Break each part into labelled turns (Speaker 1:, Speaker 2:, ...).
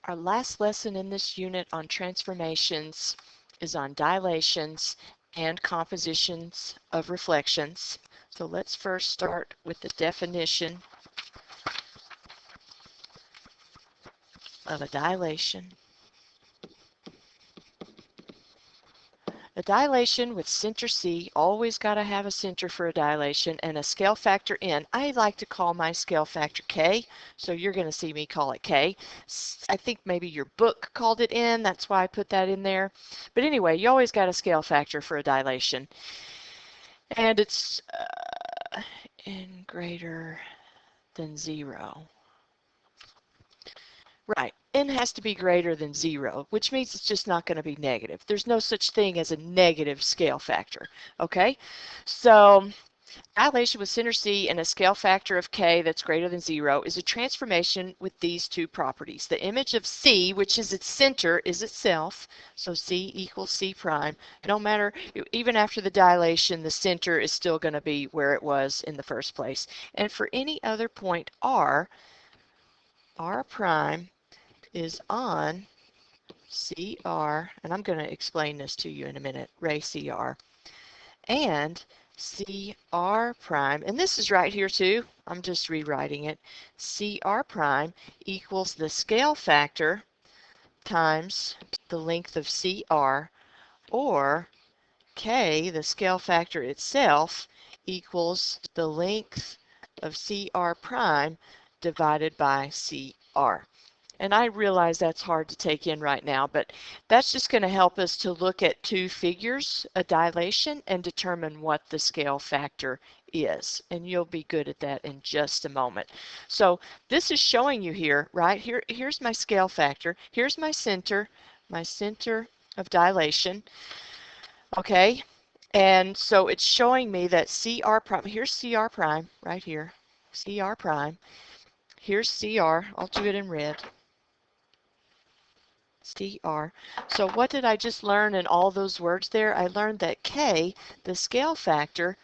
Speaker 1: Our last lesson in this unit on transformations is on dilations and compositions of reflections. So let's first start with the definition of a dilation. A dilation with center C, always got to have a center for a dilation, and a scale factor N. I like to call my scale factor K, so you're going to see me call it K. I think maybe your book called it N, that's why I put that in there. But anyway, you always got a scale factor for a dilation. And it's N greater than 0. Right, N has to be greater than 0, which means it's just not going to be negative. There's no such thing as a negative scale factor, okay? So dilation with center C and a scale factor of K that's greater than 0 is a transformation with these two properties. The image of C, which is its center, is itself, so C equals C prime. No matter, even after the dilation, the center is still going to be where it was in the first place. And for any other point R prime is on CR, and I'm going to explain this to you in a minute, ray CR, and CR prime, and this is right here too, I'm just rewriting it, CR prime equals the scale factor times the length of CR, or K, the scale factor itself, equals the length of CR prime divided by CR. And I realize that's hard to take in right now, but that's just going to help us to look at two figures, a dilation, and determine what the scale factor is. And you'll be good at that in just a moment. So this is showing you here, right? Here's my scale factor. Here's my center of dilation. Okay, and so it's showing me that CR prime, here's CR prime, right here, CR prime. Here's CR, I'll do it in red. CR. So what did I just learn in all those words there? I learned that K, the scale factor,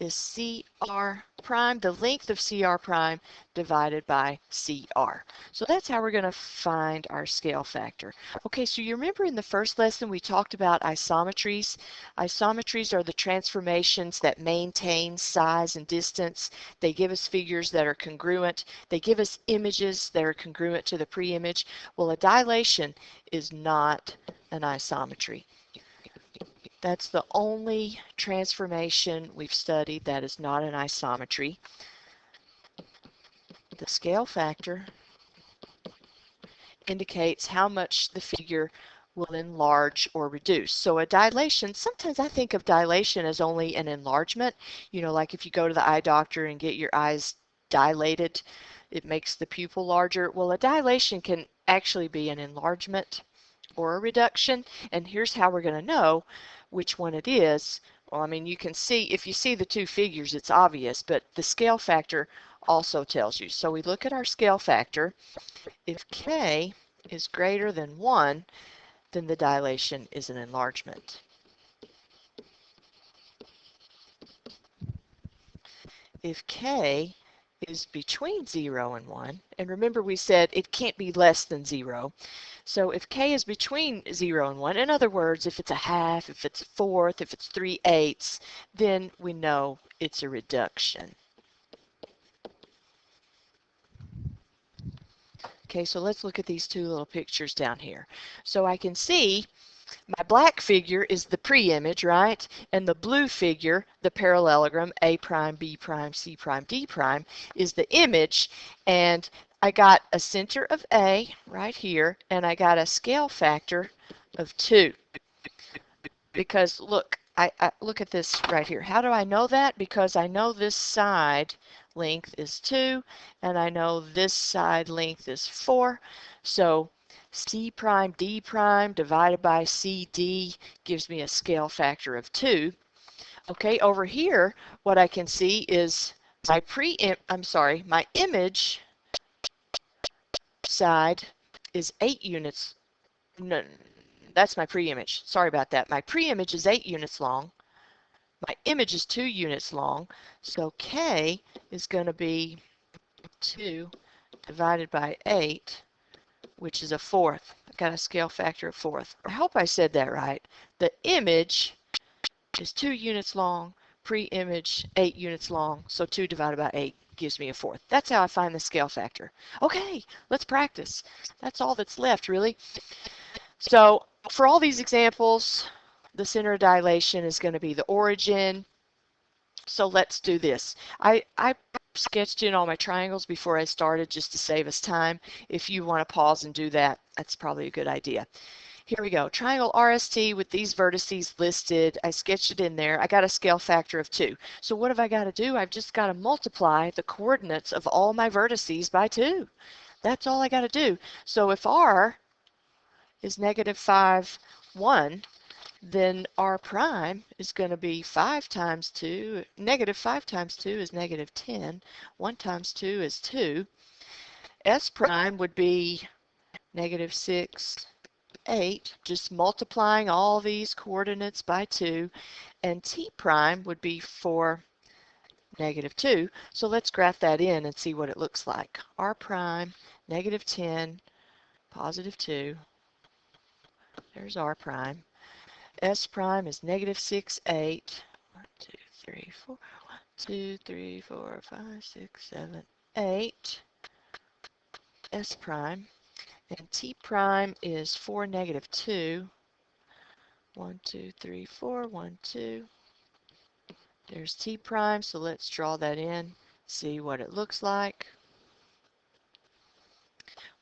Speaker 1: is CR prime, the length of CR prime divided by CR. So that's how we're going to find our scale factor. Okay, so you remember in the first lesson we talked about isometries. Isometries are the transformations that maintain size and distance. They give us figures that are congruent. They give us images that are congruent to the pre-image. Well, a dilation is not an isometry. That's the only transformation we've studied that is not an isometry. The scale factor indicates how much the figure will enlarge or reduce. So a dilation, sometimes I think of dilation as only an enlargement. You know, like if you go to the eye doctor and get your eyes dilated, it makes the pupil larger. Well, a dilation can actually be an enlargement or a reduction, and here's how we're going to know which one it is. Well, I mean, you can see, if you see the two figures, it's obvious, but the scale factor also tells you. So we look at our scale factor. If K is greater than 1, then the dilation is an enlargement. If K is between 0 and 1, and remember we said it can't be less than 0. So if K is between 0 and 1, in other words, if it's a half, if it's a fourth, if it's 3/8, then we know it's a reduction. Okay, so let's look at these two little pictures down here. So I can see my black figure is the pre-image, right? And the blue figure, the parallelogram, A prime, B prime, C prime, D prime, is the image. And I got a center of A right here, and I got a scale factor of 2. Because look, I look at this right here. How do I know that? Because I know this side length is 2, and I know this side length is 4. So C prime D prime divided by CD gives me a scale factor of 2. Okay, over here, what I can see is my image side is 8 units. No, that's my pre-image. Sorry about that. My pre-image is 8 units long. My image is 2 units long. So K is going to be 2 divided by 8, which is a fourth. I've got a scale factor of fourth. I hope I said that right. The image is 2 units long, pre-image 8 units long, so 2 divided by 8 gives me a fourth. That's how I find the scale factor. Okay, let's practice. That's all that's left, really. So for all these examples, the center of dilation is going to be the origin. So let's do this. I sketched in all my triangles before I started just to save us time. If you want to pause and do that, that's probably a good idea. Here we go. Triangle RST with these vertices listed. I sketched it in there. I got a scale factor of 2. So what have I got to do? I've just got to multiply the coordinates of all my vertices by 2. That's all I got to do. So if R is negative 5, 1, then R prime is going to be 5 times 2. Negative 5 times 2 is negative 10. 1 times 2 is 2. S prime would be negative 6, 8, just multiplying all these coordinates by 2, and T prime would be 4, negative 2. So let's graph that in and see what it looks like. R prime, negative 10, positive 2. There's R prime. S prime is negative 6, 8. 1, 2, 3, 4. 1, 2, 3, 4, 5, 6, 7, 8. S prime. And T prime is 4, negative 2. 1, 2, 3, 4, 1, 2. There's T prime, so let's draw that in, see what it looks like.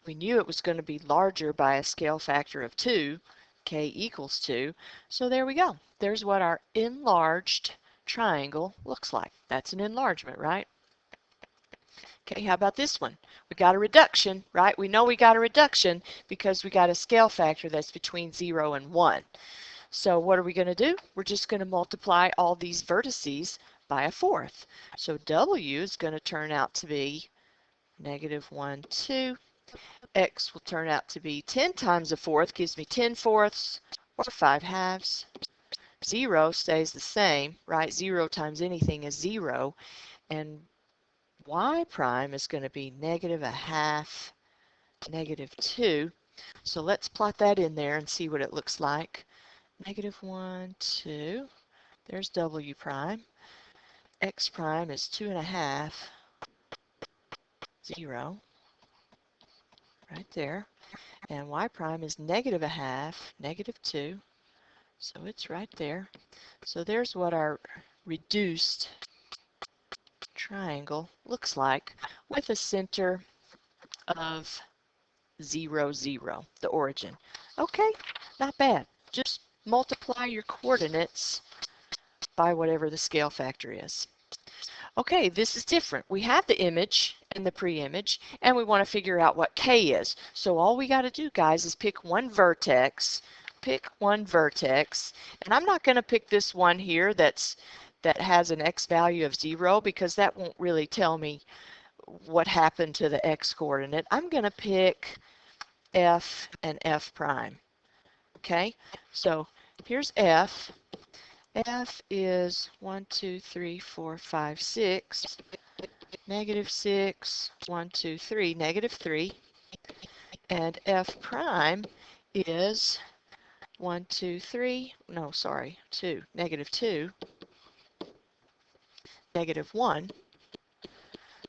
Speaker 1: We knew it was going to be larger by a scale factor of 2, k equals 2, so there we go. There's what our enlarged triangle looks like. That's an enlargement, right? Okay, how about this one? We got a reduction, right? We know we got a reduction because we got a scale factor that's between 0 and 1. So what are we going to do? We're just going to multiply all these vertices by a fourth. So W is going to turn out to be negative 1, 2. X will turn out to be 10 times a fourth, gives me 10 fourths, or 5 halves. 0 stays the same, right? 0 times anything is 0. And Y prime is going to be negative a half, negative 2. So let's plot that in there and see what it looks like. Negative 1, 2. There's W prime. X prime is 2.5, 0. Right there. And Y prime is negative a half, negative 2. So it's right there. So there's what our reduced triangle looks like with a center of 0, 0, the origin. Okay, not bad. Just multiply your coordinates by whatever the scale factor is. Okay, this is different. We have the image and the pre-image, and we want to figure out what K is. So all we got to do, guys, is pick one vertex. Pick one vertex, and I'm not going to pick this one here that has an x value of 0 because that won't really tell me what happened to the x coordinate. I'm going to pick F and F prime. Okay, so here's F. F is 1, 2, 3, 4, 5, 6, negative 6, 1, 2, 3, negative 3, and F prime is 1, 2, 3, no, sorry, 2, negative 2, negative 1.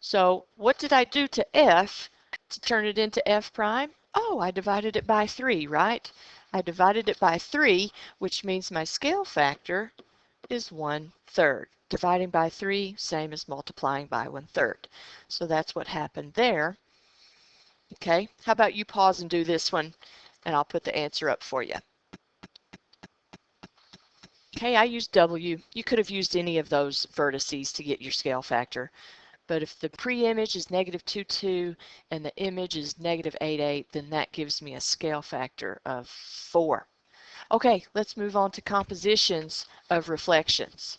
Speaker 1: So what did I do to F to turn it into F prime? Oh, I divided it by 3, right? I divided it by 3, which means my scale factor is 1/3. Dividing by 3, same as multiplying by 1/3. So that's what happened there. Okay, how about you pause and do this one, and I'll put the answer up for you. Okay, I used W. You could have used any of those vertices to get your scale factor. But if the pre-image is negative 2, 2 and the image is negative 8, 8, then that gives me a scale factor of 4. Okay, let's move on to compositions of reflections.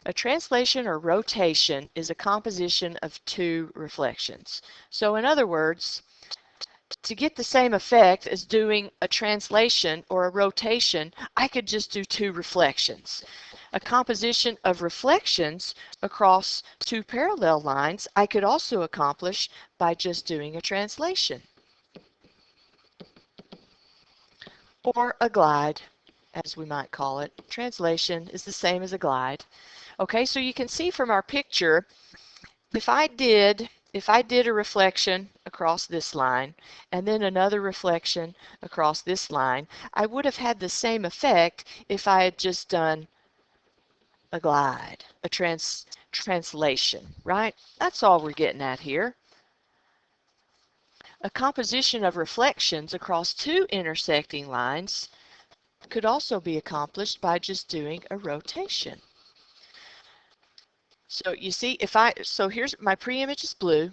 Speaker 1: A translation or rotation is a composition of 2 reflections. So in other words, to get the same effect as doing a translation or a rotation, I could just do 2 reflections. A composition of reflections across 2 parallel lines I could also accomplish by just doing a translation. or a glide, as we might call it. Translation is the same as a glide. Okay, so you can see from our picture, if I did a reflection across this line and then another reflection across this line, I would have had the same effect if I had just done a glide, a translation, right? That's all we're getting at here. A composition of reflections across two intersecting lines could also be accomplished by just doing a rotation. So you see, so here's my pre-image is blue.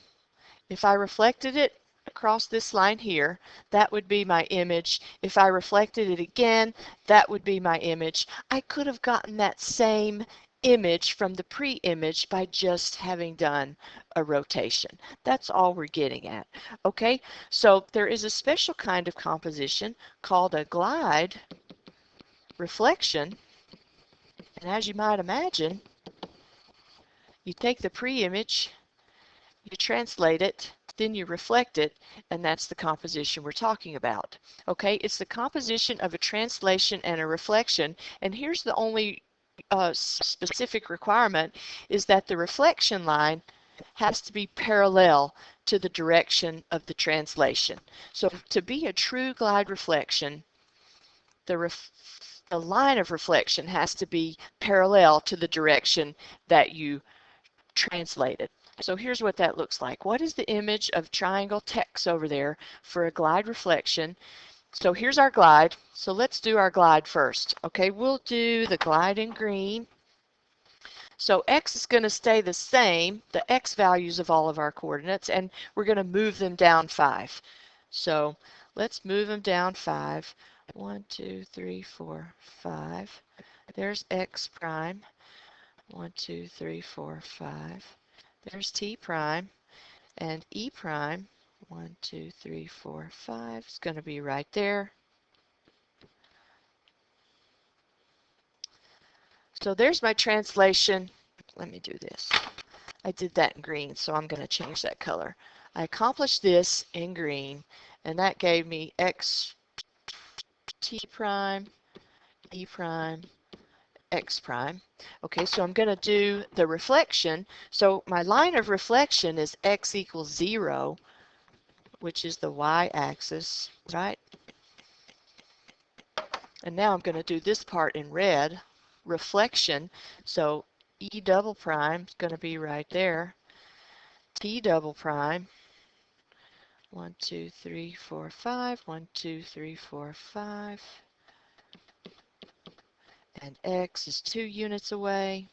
Speaker 1: If I reflected it across this line here, that would be my image. If I reflected it again, that would be my image. I could have gotten that same image from the pre-image by just having done a rotation. That's all we're getting at. Okay, so there is a special kind of composition called a glide reflection, and as you might imagine, you take the pre-image, you translate it, then you reflect it, and that's the composition we're talking about. Okay, it's the composition of a translation and a reflection, and here's the only specific requirement is that the reflection line has to be parallel to the direction of the translation. So to be a true glide reflection, the line of reflection has to be parallel to the direction that you translated. So here's what that looks like. What is the image of triangle text over there for a glide reflection? So here's our glide. So let's do our glide first. Okay, we'll do the glide in green. So x is going to stay the same, the x values of all of our coordinates, and we're going to move them down 5. So let's move them down 5. 1, 2, 3, 4, 5. There's x prime. 1, 2, 3, 4, 5. There's t prime, and e prime, 1, 2, 3, 4, 5, is going to be right there. So there's my translation. Let me do this. I did that in green, so I'm going to change that color. I accomplished this in green, and that gave me x t prime, e prime, x prime. Okay, so I'm going to do the reflection. So my line of reflection is x equals 0, which is the y-axis, right? And now I'm going to do this part in red, reflection. So E double prime is going to be right there. T double prime, 1, 2, 3, 4, 5, 1, 2, 3, 4, 5. And X is 2 units away.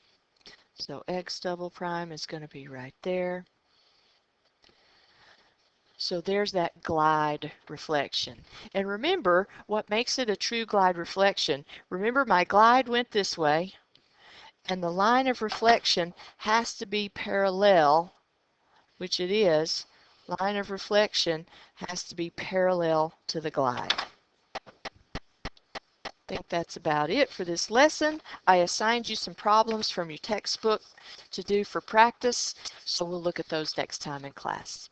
Speaker 1: So X double prime is going to be right there. So there's that glide reflection. And remember what makes it a true glide reflection. Remember my glide went this way, and the line of reflection has to be parallel, which it is. Line of reflection has to be parallel to the glide. I think that's about it for this lesson. I assigned you some problems from your textbook to do for practice, so we'll look at those next time in class.